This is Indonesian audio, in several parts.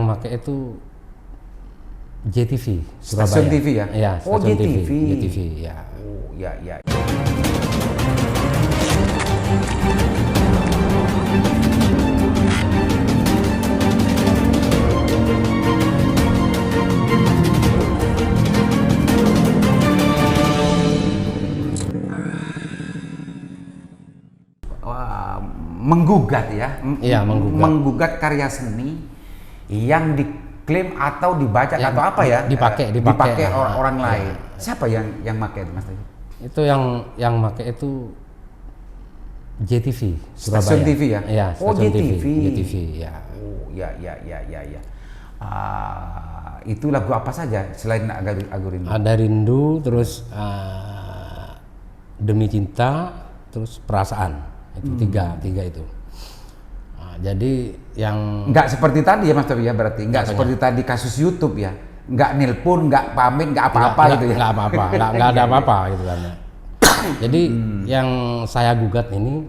Pakai itu JTV Surabaya. Stasiun TV ya? Iya, Oh, stasiun TV. JTV. JTV ya. Oh, ya, ya. Wah, menggugat ya? Iya, menggugat. Menggugat karya seni yang diklaim atau dibaca Yang atau apa ya? dipakai orang ya. lain. Siapa yang pakai itu, Mas Tayyip? Itu yang pakai itu JTV Surabaya. Stasiun TV ya? Iya, Oh, stasiun JTV. JTV ya. Oh, ya. Itu lagu apa saja selain Aku Rindu? Ada Rindu, terus Demi Cinta, terus Perasaan. Itu tiga itu. Jadi yang Nggak seperti tadi ya Mas Tayyip ya, berarti nggak seperti tadi kasus YouTube ya, nggak nelpon, nggak pamit, nggak apa-apa gitu ya? Nggak apa-apa, nggak ada apa-apa gitu kan. Jadi yang saya gugat ini,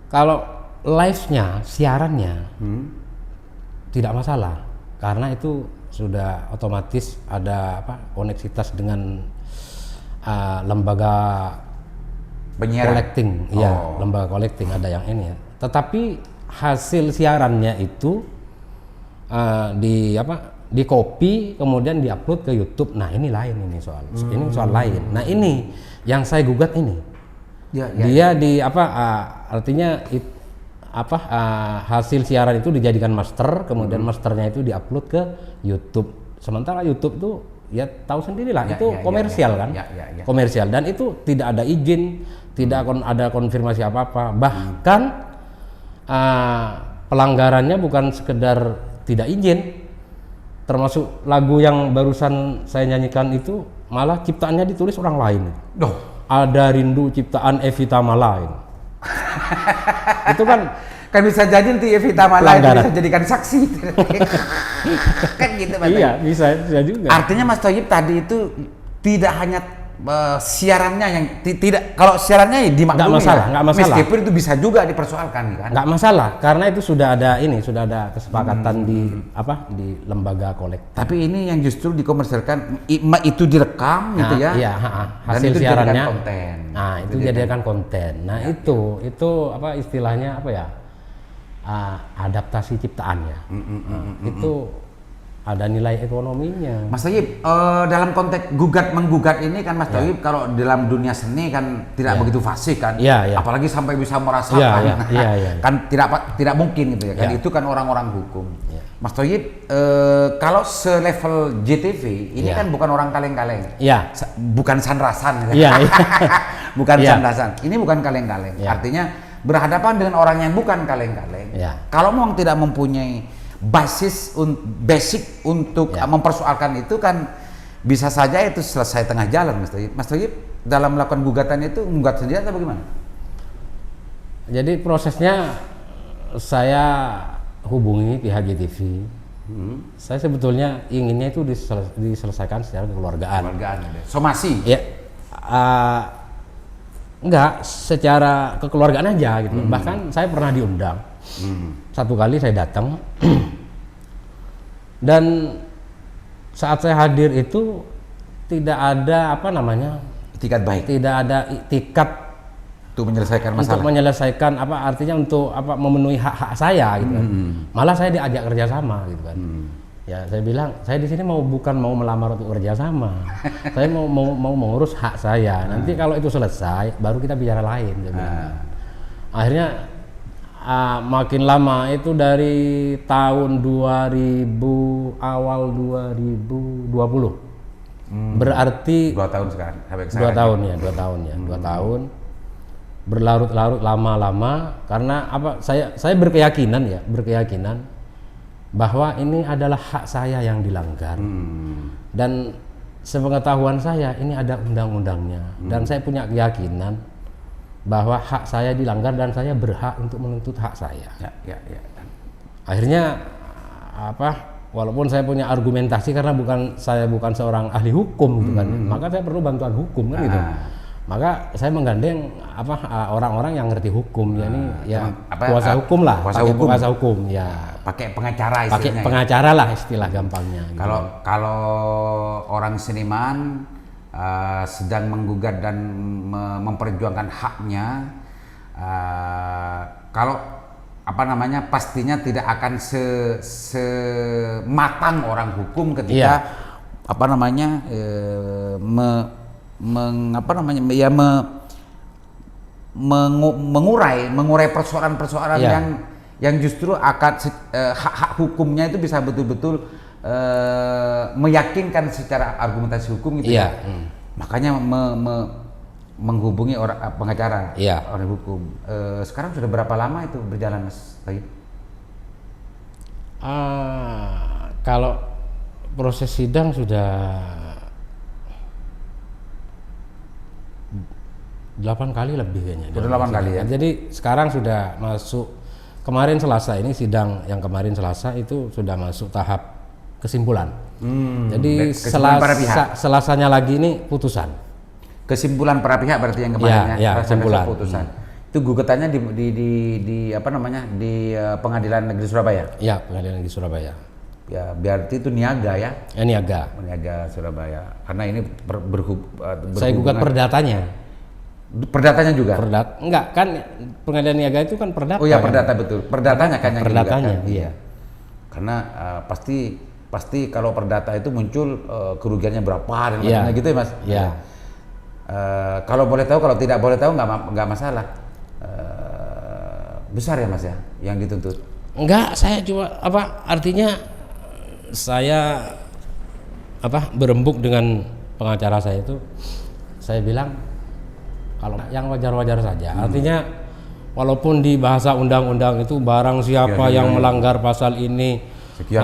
kalau live-nya, siarannya tidak masalah, karena itu sudah otomatis ada koneksitas dengan lembaga Penyiaran. collecting, iya, lembaga collecting ada yang ini ya. Tetapi hasil siarannya itu di copy kemudian diupload ke YouTube. Nah ini lain, ini soal lain. Nah ini yang saya gugat ini. Ya. Dia artinya hasil siaran itu dijadikan master, kemudian masternya itu diupload ke YouTube. Sementara YouTube tuh ya tahu sendirilah itu komersial kan, komersial, dan itu tidak ada izin, tidak ada konfirmasi apa-apa, bahkan pelanggarannya bukan sekedar tidak izin, termasuk lagu yang barusan saya nyanyikan itu malah ciptaannya ditulis orang lain. Ada Rindu ciptaan Evita Mala ini. Itu kan bisa jadi nanti Evita Mala itu bisa jadikan saksi. Kan gitu Mas Tayyip. Iya, bisa juga. Artinya Mas Tayyip tadi itu tidak hanya siarannya yang tidak, kalau siarannya ya dimaklumi, nggak masalah. Meskipun itu bisa juga dipersoalkan kan. Nggak masalah, karena itu sudah ada kesepakatan di lembaga kolektif. Tapi ini yang justru dikomersilkan itu direkam gitu ya. Iya, hasil dan itu siarannya dijadikan konten. Nah, itu jadikan konten. Nah, itu istilahnya adaptasi ciptaannya. Itu ada nilai ekonominya. Mas Tayyip, dalam konteks menggugat ini kan Mas Tayyip kalau dalam dunia seni kan tidak begitu fasih kan, apalagi sampai bisa merasakan, kan tidak mungkin gitu ya kan, itu kan orang-orang hukum. Mas Tayyip, kalau selevel JTV ini kan bukan orang kaleng-kaleng, bukan sanrasan, bukan sanrasan, ini bukan kaleng-kaleng, artinya berhadapan dengan orang yang bukan kaleng-kaleng. Kalau memang tidak mempunyai basic untuk mempersoalkan itu kan bisa saja itu selesai tengah jalan, Mas Tayyip. Mas Tayyip dalam melakukan gugatan itu menggugat sendiri atau bagaimana? Jadi prosesnya saya hubungi pihak JTV. Saya sebetulnya inginnya itu diselesaikan secara kekeluargaan. Somasi? Ya, enggak, secara kekeluargaan aja gitu. Bahkan saya pernah diundang. Satu kali saya datang dan saat saya hadir itu tidak ada itikat baik, tidak ada itikat untuk menyelesaikan masalah, untuk menyelesaikan artinya untuk memenuhi hak-hak saya gitu kan. Malah saya diajak kerjasama gitu kan. Ya saya bilang, saya di sini bukan mau melamar untuk kerjasama, saya mau mengurus hak saya. Nanti kalau itu selesai baru kita bicara lain. Saya bilang. Akhirnya makin lama itu dari tahun 2000 awal 2020. Berarti 2 tahun sekarang sampai 2 tahun ya. 2 tahun berlarut-larut lama-lama karena saya berkeyakinan bahwa ini adalah hak saya yang dilanggar, dan sepengetahuan saya ini ada undang-undangnya, dan saya punya keyakinan bahwa hak saya dilanggar dan saya berhak untuk menuntut hak saya. Akhirnya walaupun saya punya argumentasi karena saya bukan seorang ahli hukum gitu kan, maka saya perlu bantuan hukum kan gitu. Maka saya menggandeng orang-orang yang ngerti hukum, kuasa hukum lah, kuasa hukum ya. Pakai pengacara istilahnya. Pakai pengacara lah istilah gampangnya. Kalau orang seniman sedang menggugat dan memperjuangkan haknya, kalau pastinya tidak akan sematang orang hukum ketika mengurai persoalan-persoalan yang justru akan hak hukumnya itu bisa betul-betul meyakinkan secara argumentasi hukum gitu ya. Makanya menghubungi orang pengacara, orang hukum. Sekarang sudah berapa lama itu berjalan, Mas Tayyib? Kalau proses sidang sudah 8 kali lebih kayaknya. Sudah 8 kali ya. Jadi sekarang sudah masuk, kemarin Selasa ini sidang yang kemarin Selasa itu sudah masuk tahap kesimpulan. Jadi Selasanya lagi ini putusan. Kesimpulan para pihak berarti yang kemarin kesimpulan. Putusan. Itu gugatannya di Pengadilan Negeri Surabaya. Iya, Pengadilan Negeri Surabaya. Ya, berarti itu niaga ya? Niaga. Niaga Surabaya. Karena ini saya gugat perdatanya. Perdatanya juga? Enggak, kan Pengadilan Niaga itu kan perdata. Oh ya, perdata betul. Perdatanya kan yang perdatanya, iya. Karena pasti kalau perdata itu muncul kerugiannya berapa dan macamnya gitu ya, Mas? Iya. Kalau boleh tahu, kalau tidak boleh tahu nggak masalah. Besar ya, Mas ya, yang dituntut? Enggak, saya cuma artinya saya berembuk dengan pengacara saya itu, saya bilang kalau yang wajar-wajar saja. Artinya walaupun di bahasa undang-undang itu barang siapa yang melanggar pasal ini sekian.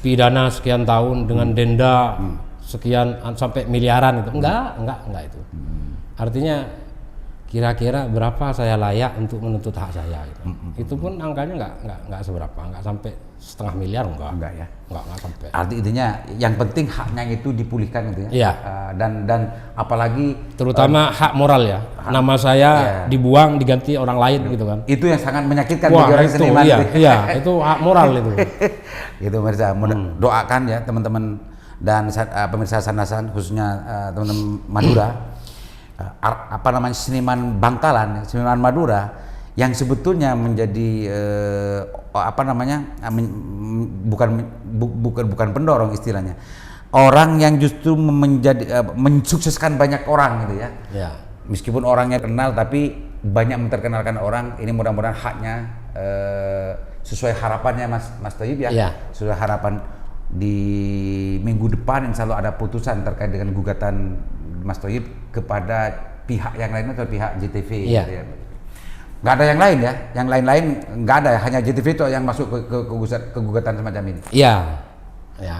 Pidana sekian tahun dengan denda sekian sampai miliaran itu enggak itu. Artinya kira-kira berapa saya layak untuk menuntut hak saya gitu. Itu pun angkanya enggak seberapa, enggak sampai setengah miliar enggak ya. Enggak sampai. Intinya yang penting haknya itu dipulihkan gitu ya. Iya. Dan apalagi terutama hak moral ya. Nama saya dibuang diganti orang lain gitu kan. Itu yang sangat menyakitkan bagi orang seniman. Iya, itu hak moral itu. Gitu pemirsa, doakan ya teman-teman dan pemirsa Sanasan khususnya teman-teman Madura. Seniman Bangkalan, seniman Madura yang sebetulnya menjadi bukan pendorong istilahnya, orang yang justru mensukseskan banyak orang gitu ya. Meskipun orangnya kenal tapi banyak menterkenalkan orang. Ini mudah-mudahan haknya sesuai harapannya Mas Tayyib ya. Sesuai harapan di minggu depan insya Allah ada putusan terkait dengan gugatan Mas Tayyib kepada pihak yang lain atau pihak JTV. Gitu ya. Nggak ada yang lain ya, yang lain-lain nggak ada ya, hanya JTV itu yang masuk ke gugatan semacam ini. Iya,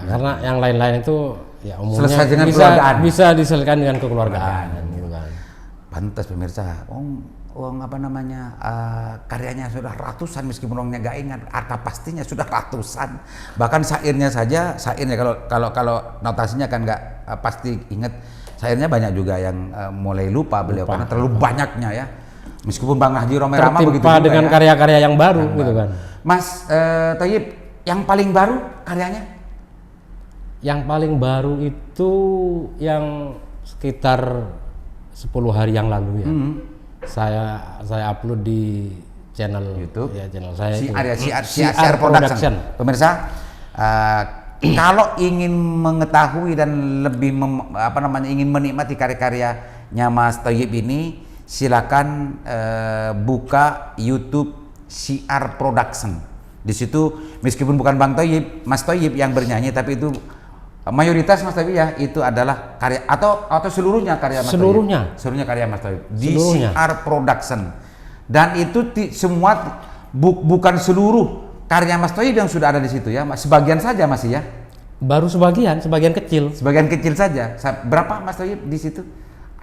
karena yang lain-lain itu ya umumnya selesai dengan bisa diselesaikan dengan kekeluargaan gitu kan. Pantas pemirsa, karyanya sudah ratusan meskipun orangnya nggak ingat, harta pastinya sudah ratusan. Bahkan syairnya kalau notasinya kan nggak pasti ingat. Syairnya banyak juga yang mulai lupa beliau karena terlalu banyaknya ya. Meskipun Bang Haji Rome Rama begitu juga dengan karya-karya yang baru gitu kan. Mas Tayyib, yang paling baru karyanya? Yang paling baru itu yang sekitar 10 hari yang lalu ya. Saya upload di channel YouTube ya, channel saya CR Production. Pemirsa, kalau ingin mengetahui dan lebih ingin menikmati karya-karyanya Mas Tayyib ini, silakan buka YouTube CR Production. Di situ meskipun bukan Bang Tayyib, Mas Tayyib yang bernyanyi, tapi itu mayoritas Mas Tayyib ya, itu adalah karya atau seluruhnya karya Mas Tayyib. Seluruhnya karya Mas Tayyib di CR Production. Dan itu semua bukan seluruh karya Mas Tayyib yang sudah ada di situ ya, sebagian saja masih ya. Baru sebagian kecil. Sebagian kecil saja. Berapa Mas Tayyib di situ?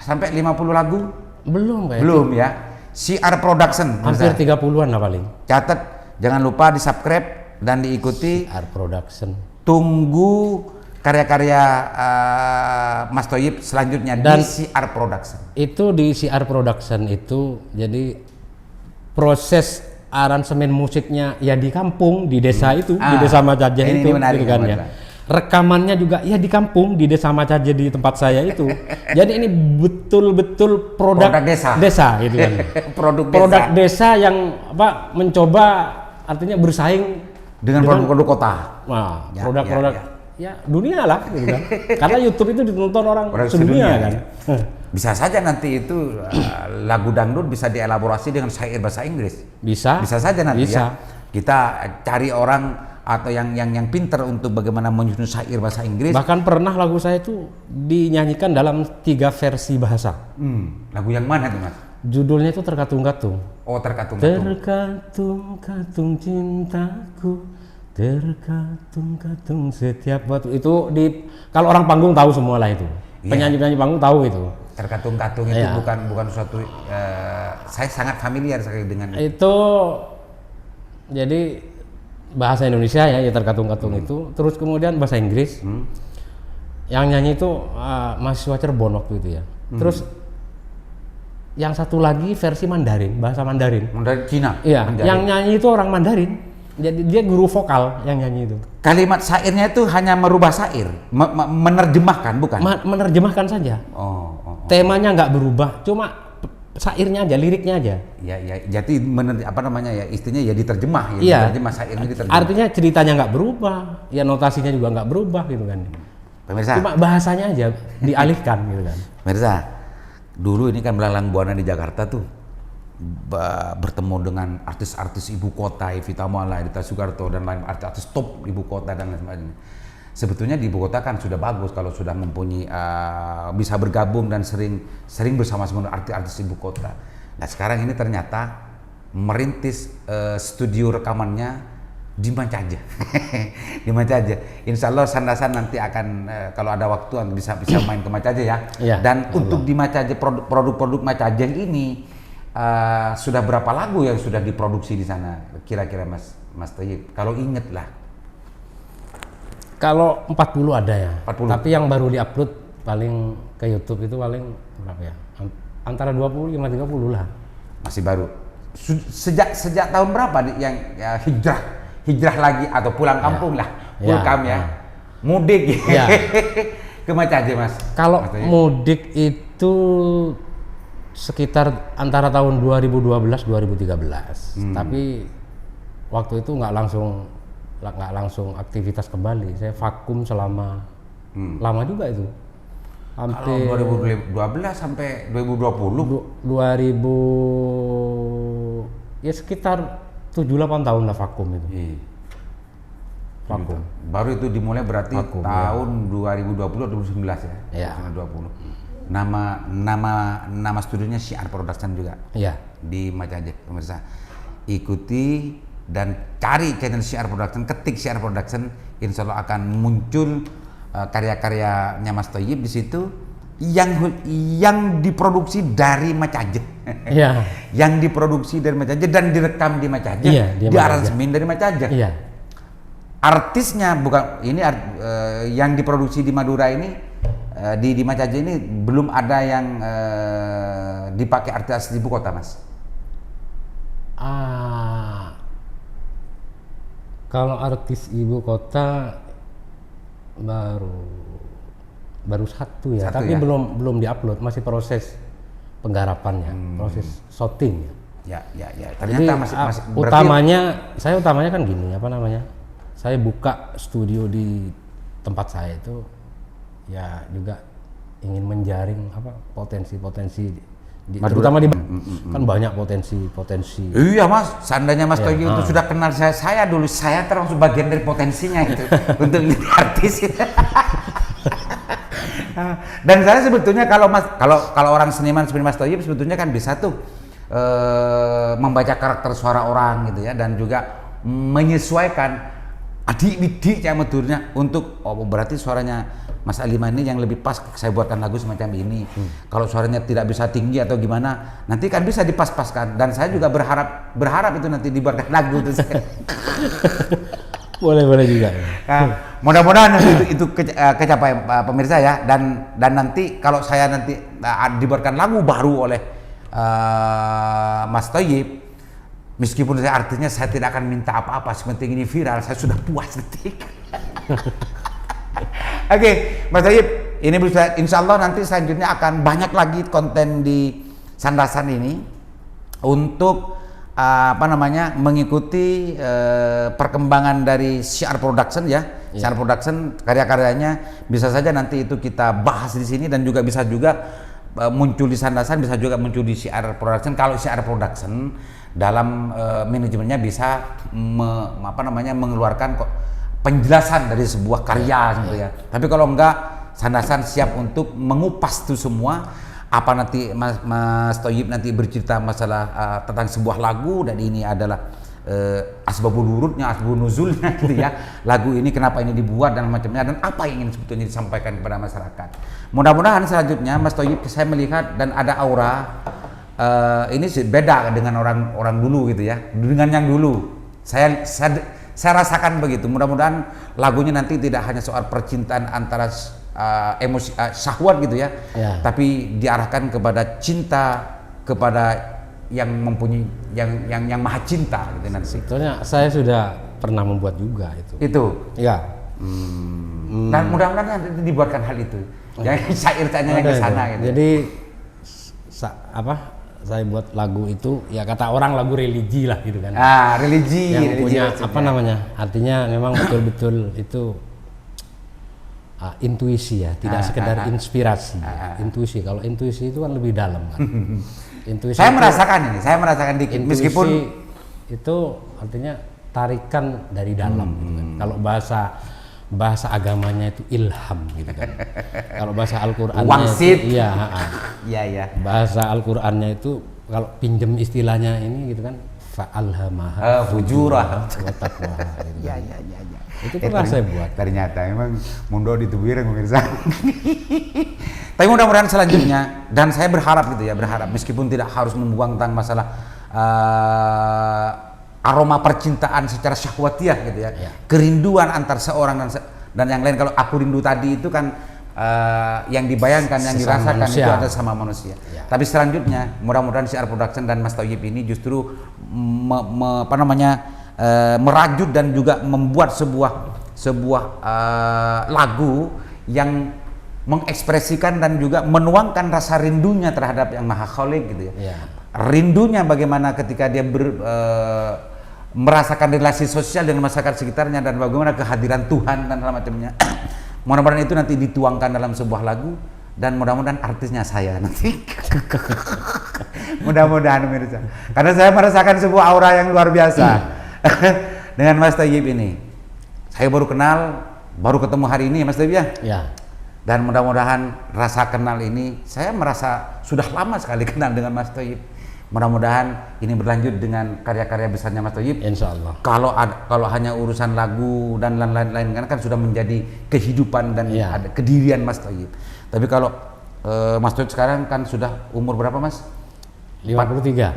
Sampai 50 lagu? Belum ya. CR Production. Hampir 30-an lah paling. Catat, jangan lupa di-subscribe dan diikuti. CR Production. Tunggu karya-karya Mas Thoyib selanjutnya dan di CR Production? Itu di CR Production itu jadi proses aransemen musiknya ya di kampung, di desa itu, di desa Macaje itu, gitu kan ya. Rekamannya juga ya di kampung, di desa Macaje di tempat saya itu. Jadi ini betul-betul produk desa gitu kan. produk desa yang mencoba artinya bersaing dengan produk-produk kota. Nah, produk-produk ya dunia lah gitu kan. Karena YouTube itu ditonton orang sedunia kan. Bisa saja nanti itu lagu dangdut bisa dielaborasi dengan syair bahasa Inggris. Bisa saja nanti ya. Kita cari orang atau yang pinter untuk bagaimana menyusun syair bahasa Inggris. Bahkan pernah lagu saya itu dinyanyikan dalam 3 versi bahasa. Lagu yang mana tuh Mas? Judulnya itu Terkatung-katung. Oh, Terkatung-katung. Terkatung-katung cintaku, terkatung-katung setiap waktu. Itu kalau orang panggung tahu semua lah itu. Penyanyi-penyanyi panggung tahu itu. Terkatung-katung itu bukan suatu saya sangat familiar sekali dengan itu. Jadi bahasa Indonesia ya terkatung-katung itu, terus kemudian bahasa Inggris. Yang nyanyi itu mahasiswa Cirebon waktu itu ya. Terus yang satu lagi versi Mandarin, bahasa Mandarin. Mandarin Cina. Iya, Mandarin. Yang nyanyi itu orang Mandarin. Jadi dia guru vokal yang nyanyi itu. Kalimat syairnya itu hanya merubah syair, menerjemahkan bukan? Menerjemahkan saja. Temanya nggak berubah, cuma syairnya aja, liriknya aja. Ya, jadi istilahnya ya diterjemah, diterjemah syairnya diterjemah. Artinya ceritanya nggak berubah, ya notasinya juga nggak berubah gitu kan. Pemirsa. Cuma bahasanya aja dialihkan gitu kan. Pemirsa, dulu ini kan Belalang Buana di Jakarta tuh bertemu dengan artis-artis ibu kota, Evita Mala, Dita Soegarto dan lain artis-artis top ibu kota dan lain sebagainya. Sebetulnya di ibu kota kan sudah bagus kalau sudah mempunyai bisa bergabung dan sering bersama-sama artis-artis ibu kota. Nah sekarang ini ternyata merintis studio rekamannya di Macaje. Di Macaje. Insya Allah Sandasan nanti akan kalau ada waktu bisa main ke Macaje ya. Dan untuk di Macaje produk-produk Macaje ini sudah berapa lagu yang sudah diproduksi di sana kira-kira Mas Thoyib? Kalau inget lah. Kalau 40 ada ya. 40. Tapi yang baru diupload paling ke YouTube itu paling berapa ya? Antara 20 sama 30 lah. Masih baru. Sejak tahun berapa yang hijrah lagi atau pulang kampung lah. Pulkam ya. Mudik ya. Ke Macaje Mas. Kalau mudik itu sekitar antara tahun 2012-2013. Tapi waktu itu nggak langsung aktivitas kembali. Saya vakum selama lama juga itu. Hampir 2012 sampai 2020? 2000 ya sekitar 7-8 tahun lah vakum itu. Vakum. Baru itu dimulai berarti vakum, tahun 2020-2019 ya? 2020. Nama studionya CR Production juga. Iya. Di Macaje, pemirsa. Ikuti dan cari channel CR Production, ketik CR Production, insya Allah akan muncul karya-karyanya Mas Thoyib di situ yang diproduksi dari Macaje. Iya. Yang diproduksi dari Macaje dan direkam di Macaje, di aransemen dari Macaje. Iya. Artisnya bukan ini yang diproduksi di Madura ini di Macaje ini belum ada yang dipakai artis di ibu kota, Mas. Kalau artis ibu kota baru satu ya, tapi ya? belum diupload, masih proses penggarapannya, proses shooting. Ya. Ternyata masih saya utamanya kan gini, saya buka studio di tempat saya itu ya juga ingin menjaring potensi terutama di kan banyak potensi. Iya Mas, seandainya Mas Thoyib itu sudah kenal saya dulu, saya termasuk bagian dari potensinya itu untuk menjadi artis. Dan saya sebetulnya kalau orang seniman seperti Mas Thoyib sebetulnya kan bisa tuh membaca karakter suara orang gitu ya, dan juga menyesuaikan adik-adik yang medurnya untuk berarti suaranya Mas Aliman ini yang lebih pas, saya buatkan lagu semacam ini. Kalau suaranya tidak bisa tinggi atau gimana, nanti kan bisa dipas-paskan. Dan saya juga berharap itu nanti dibuatkan lagu itu. Boleh juga. Nah, mudah-mudahan itu kecapai pemirsa ya, dan nanti kalau saya nanti dibuatkan lagu baru oleh Mas Thoyyib, meskipun saya artinya saya tidak akan minta apa-apa, sepenting ini viral, saya sudah puas detik. Oke, Mas Thoyyib, ini bisa, insya Allah nanti selanjutnya akan banyak lagi konten di Sandasan ini untuk mengikuti perkembangan dari Syiar Production ya. Syiar Production karya-karyanya bisa saja nanti itu kita bahas di sini, dan juga bisa muncul di Sandasan, bisa juga muncul di Syiar Production. Kalau Syiar Production dalam manajemennya bisa mengeluarkan penjelasan dari sebuah karya gitu ya. Tapi kalau enggak, Sandasan siap untuk mengupas itu semua. Apa nanti Mas Thoyyib nanti bercerita masalah tentang sebuah lagu, dan ini adalah asbabul wurudnya, asbabun nuzulnya gitu ya. Lagu ini kenapa ini dibuat dan macamnya, dan apa yang ingin sebetulnya disampaikan kepada masyarakat. Mudah-mudahan selanjutnya Mas Thoyyib, saya melihat dan ada aura ini sih beda dengan orang dulu gitu ya. Dengan yang dulu saya rasakan begitu. Mudah-mudahan lagunya nanti tidak hanya soal percintaan antara emosi syahwat gitu ya, tapi diarahkan kepada cinta kepada yang mempunyai yang maha cinta gitu nanti. Sebetulnya saya sudah pernah membuat juga itu. Ya. Dan mudah-mudahan nanti dibuatkan hal itu. Yang syair-syairnya yang ke sana gitu. Jadi saya buat lagu itu ya, kata orang lagu religi lah gitu kan. Religi yang punya maksudnya. Artinya memang betul-betul itu intuisi ya, tidak sekedar inspirasi. Intuisi, kalau intuisi itu kan lebih dalam kan. Intuisi saya merasakan dikit, meskipun itu artinya tarikan dari dalam gitu kan. Kalau bahasa agamanya itu ilham gitu kan. Kalau bahasa Al-Qur'annya itu iya. Bahasa Al-Qur'annya itu kalau pinjem istilahnya ini gitu kan, fa'alhamaha fujuraha wa taqwaha. Ya. Itu pernah saya buat. Ternyata memang mundo ditubir pemirsa. Tapi mudah-mudahan selanjutnya, dan saya berharap gitu ya, meskipun tidak harus membuang tentang masalah aroma percintaan secara syahwatiah gitu ya. Kerinduan antar seorang dan yang lain. Kalau aku rindu tadi itu kan yang dibayangkan, yang dirasakan manusia. Itu ada sama manusia. Tapi selanjutnya mudah-mudahan Syiar Production dan Mas Thoyyib ini justru merajut dan juga membuat sebuah lagu yang mengekspresikan dan juga menuangkan rasa rindunya terhadap yang Maha Khalik gitu ya. Rindunya bagaimana ketika dia merasakan relasi sosial dengan masyarakat sekitarnya, dan bagaimana kehadiran Tuhan dan macamnya. Mudah-mudahan itu nanti dituangkan dalam sebuah lagu, dan mudah-mudahan artisnya saya nanti. Mudah-mudahan pemirsa. Karena saya merasakan sebuah aura yang luar biasa dengan Mas Thoyyib ini. Saya baru kenal, baru ketemu hari ini ya Mas Thoyyib ya. Dan mudah-mudahan rasa kenal ini, saya merasa sudah lama sekali kenal dengan Mas Thoyyib. Mudah-mudahan ini berlanjut dengan karya-karya besarnya Mas Thoyyib. Insya Allah. Kalau hanya urusan lagu dan lain-lain kan sudah menjadi kehidupan dan ada kedirian Mas Thoyyib. Tapi kalau Mas Thoyyib sekarang kan sudah umur berapa Mas? 53.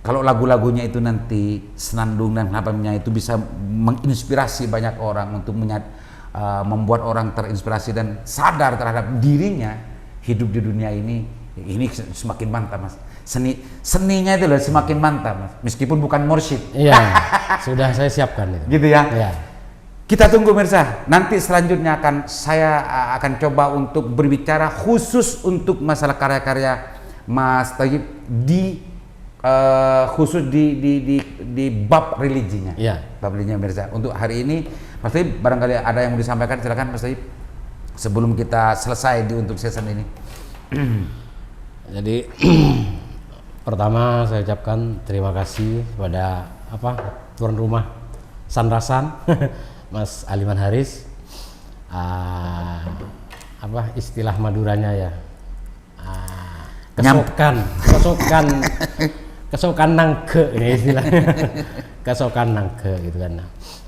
Kalau lagu-lagunya itu nanti senandung dan apanya itu bisa menginspirasi banyak orang untuk membuat orang terinspirasi dan sadar terhadap dirinya, hidup di dunia ini semakin mantap Mas. Seninya itu loh semakin mantap Mas, meskipun bukan mursyid. Iya, sudah saya siapkan itu. Gitu ya. Kita tunggu pemirsa. Nanti selanjutnya saya akan coba untuk berbicara khusus untuk masalah karya-karya Mas Thoyyib khusus di bab religinya. Bab religinya pemirsa. Untuk hari ini Mas Thoyyib barangkali ada yang mau disampaikan, silakan Mas Thoyyib sebelum kita selesai untuk season ini. Jadi pertama saya ucapkan terima kasih kepada tuan rumah Sandasan Mas Aliman Haris. Istilah Maduranya ya, kesokan nangke ini istilahnya. Kesokan nangke gitu kan.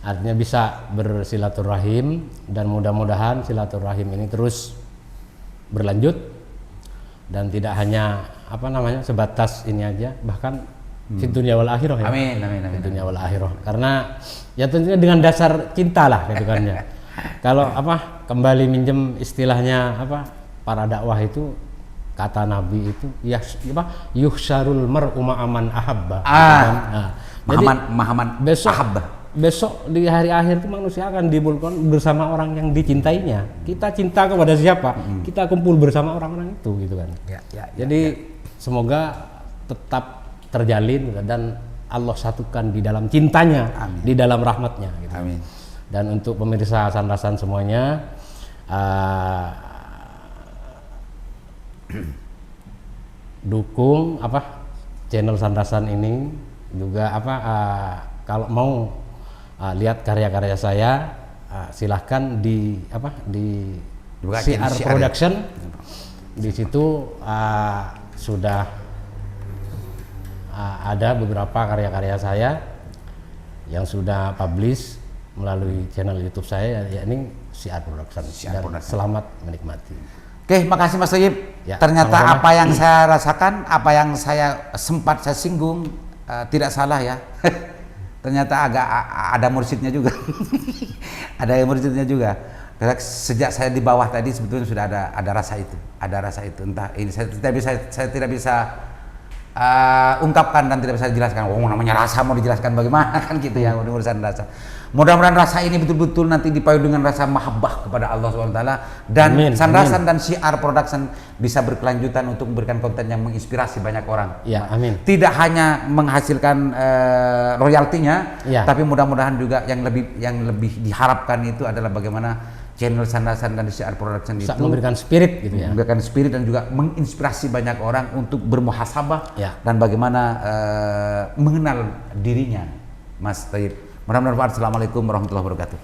Artinya bisa bersilaturahim, dan mudah-mudahan silaturahim ini terus berlanjut dan tidak hanya sebatas ini aja, bahkan Fid dunya wal akhirah ya. Amin, amin, amin. Fid dunya wal akhirah. Karena ya tentunya dengan dasar cinta lah gitu kan ya. Kalau kembali minjem istilahnya para dakwah itu, kata Nabi itu yuhsyarul mar'u ma'aman ahabba. Gitu kan? Mahaman besok di hari akhir itu manusia akan dikumpulkan bersama orang yang dicintainya. Kita cinta kepada siapa? Kita kumpul bersama orang-orang itu gitu kan. Jadi semoga tetap terjalin dan Allah satukan di dalam cintanya, amin, di dalam rahmatnya gitu. Amin. Dan untuk pemirsa Sandasan semuanya, dukung channel Sandasan ini juga kalau mau lihat karya-karya saya, silahkan di CR Production. Di situ sudah ada beberapa karya-karya saya yang sudah publish melalui channel YouTube saya, yakni CR Production. Selamat menikmati. Oke, makasih Mas Thayyib. Ya, ternyata sama-sama. Apa yang saya rasakan, apa yang saya sempat saya singgung tidak salah ya. Ternyata agak ada mursyidnya juga. Ada mursyidnya juga. Sejak saya di bawah tadi sebetulnya sudah ada rasa itu. Ada rasa itu. Entah ini saya tidak bisa ungkapkan dan tidak bisa dijelaskan. Namanya rasa mau dijelaskan bagaimana kan gitu ya, urusan rasa. Mudah-mudahan rasa ini betul-betul nanti dipadu dengan rasa mahabbah kepada Allah SWT dan Sandasan dan CR Production bisa berkelanjutan untuk memberikan konten yang menginspirasi banyak orang. Ya, amin. Tidak hanya menghasilkan royaltinya, ya, tapi mudah-mudahan juga yang lebih diharapkan itu adalah bagaimana channel Sandasan dan CR Production itu memberikan spirit gitu ya. Memberikan spirit dan juga menginspirasi banyak orang untuk bermuhasabah, ya, dan bagaimana mengenal dirinya, Mas Thayyib. Mudah-mudahan bermanfaat. Assalamualaikum warahmatullahi wabarakatuh.